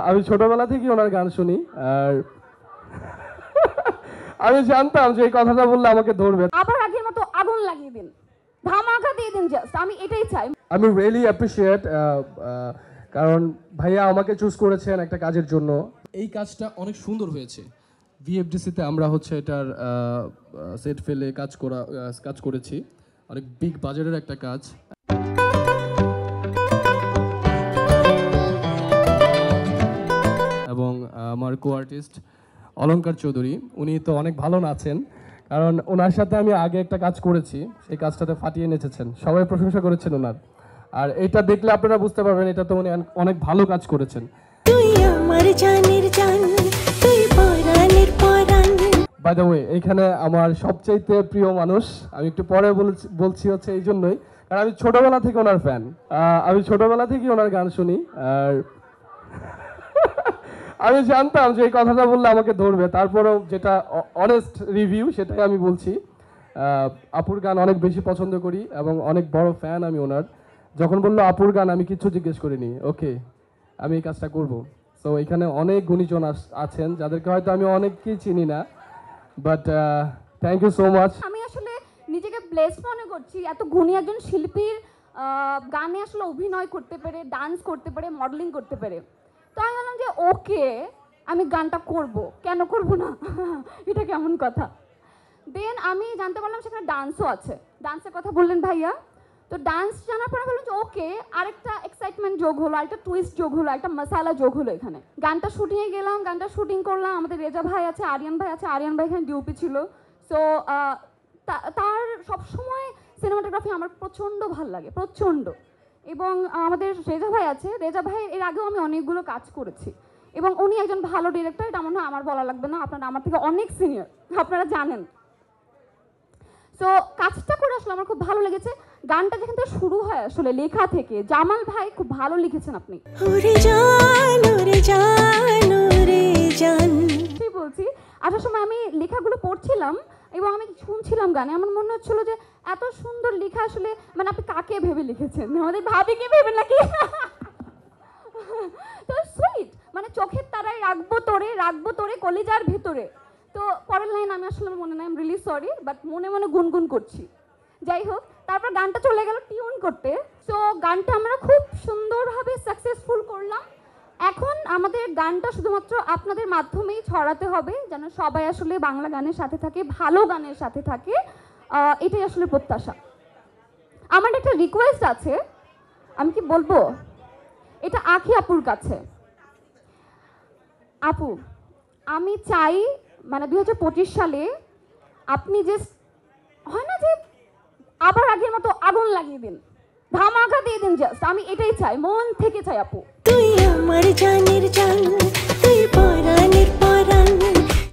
আমি ছোটবেলা থেকেই ওনার গান শুনি আর আমি জানতাম যে এই কথাটা বললে আমাকে ধরবে। আবার আগের মতো আগুন লাগিয়ে দিন, ধামাকা দিয়ে দিন, জাস্ট আমি এটাই চাই। আমি রিয়েলি অ্যাপ্রিশিয়েট কারণ ভাইয়া আমাকে চুজ করেছেন একটা কাজের জন্য। এই কাজটা অনেক সুন্দর হয়েছে। ভিএফডিসিতে আমরা হচ্ছে এটার সেট ফেলে কাজ করেছি, অনেক বিগ বাজেটের একটা কাজ। এবং আমার কো আর্টিস্ট অলঙ্কার চৌধুরী, উনি তো অনেক ভালো নাচেন, কারণ ওনার সাথে আমি আগে একটা কাজ করেছি, সেই কাজটাতে ফাটিয়ে নেচেছেন, সবাই প্রশংসা করেছেন ওনার। আর এটা দেখলে আপনারা বুঝতে পারবেন এটা তো উনি অনেক ভালো কাজ করেছেন। বাই দ্য ওয়ে, এইখানে আমার সবচাইতে প্রিয় মানুষ, আমি একটু পরে বলছি হচ্ছে এই জন্যই কারণ আমি ছোটবেলা থেকে ওনার ফ্যান। আমি ছোটবেলা থেকেই ওনার গান শুনি আর আমি জানতাম যে এই কথাটা বললে আমাকে ধরবে, তারপরেও যেটা অনেস্ট রিভিউ সেটাই আমি বলছি। আপুর গান অনেক বেশি পছন্দ করি এবং অনেক বড় ফ্যান আমি ওনার। যখন বললো আপুর গান আমি কিচ্ছু জিজ্ঞেস করিনি, ওকে আমি এই কাজটা করব। সো এখানে অনেক গুণীজন আছেন যাদেরকে হয়তো আমি অনেককেই চিনি না, but thank you so much. আমি আসলে নিজেকে ব্লেসড মনে করছি এত গুণী একজন শিল্পীর গানে আসলে অভিনয় করতে পেরে, ডান্স করতে পেরে, মডেলিং করতে পেরে। তো আমি ভাবলাম যে ওকে আমি গানটা করব, কেন করব না এটা কেমন কথা। দেন আমি জানতে পারলাম সেখানে ডান্সও আছে। ডান্সের কথা বললেন ভাইয়া, তো ডান্স জানার পরে বললাম যে ওকে আরেকটা এক্সাইটমেন্ট যোগ হলো, আরেকটা টুইস্ট যোগ হলো, একটা মশালা যোগ হলো এখানে। গানটা শুটিংয়ে গেলাম, গানটা শুটিং করলাম, আমাদের রেজা ভাই আছে, আরিয়ান ভাই আছে, আরিয়ান ভাই এখানে ডিউপি ছিল। সো তার সবসময় সিনেমাটোগ্রাফি আমার প্রচণ্ড ভাল লাগে, প্রচণ্ড। এবং আমাদের রেজা ভাই আছে, রেজা ভাই এর আগেও আমি অনেকগুলো কাজ করেছি এবং উনি একজন ভালো ডিরেক্টর, এটা মনে হয় আমার বলা লাগবে না, আপনারা আমার থেকে অনেক সিনিয়র, আপনারা জানেন। সো কাজটা করে আসলে আমার খুব ভালো লেগেছে। গানটা যেখান থেকে শুরু হয় আসলে লেখা থেকে, জামাল ভাই খুব ভালো লিখেছেন আপনি। সেই বলছি, আসার সময় আমি লেখাগুলো পড়ছিলাম এবং আমি শুনছিলাম গানে, আমার মনে হচ্ছিল যে এত সুন্দর লেখা আসলে মানে আপনি কাকে ভেবে লিখেছেন, আমাদের ভাবিকে ভেবে নাকি তো সুইট, মানে চোখের তারায় রাখবো তোরে কলিজার ভেতরে। তো পরের লাইন আমি আসলে মনে নাই, রিলি সরি, বাট মনে মনে গুনগুন করছি। যাই হোক, তারপর গানটা চলে গেল টিউন করতে। সো গানটা আমরা খুব সুন্দরভাবে সাকসেসফুল করলাম। এখন আমাদের গানটা শুধুমাত্র আপনাদের মাধ্যমেই ছড়াতে হবে, যেন সবাই আসলে বাংলা গানের সাথে থাকে, ভালো গানের সাথে থাকে, এটাই আসলে প্রত্যাশা। আমার একটা রিকোয়েস্ট আছে, আমি কি বলবো, এটা আখি আপুর কাছে। আপু, আমি চাই মানে 2025 সালে আপনি যে হয় না যে আবার আগের মতো আগুন লাগিয়ে দিন, ধামাকা দিয়ে দিন, জাস্ট আমি এটাই চাই, মন থেকে চাই আপু। তুই আমার জানের জান।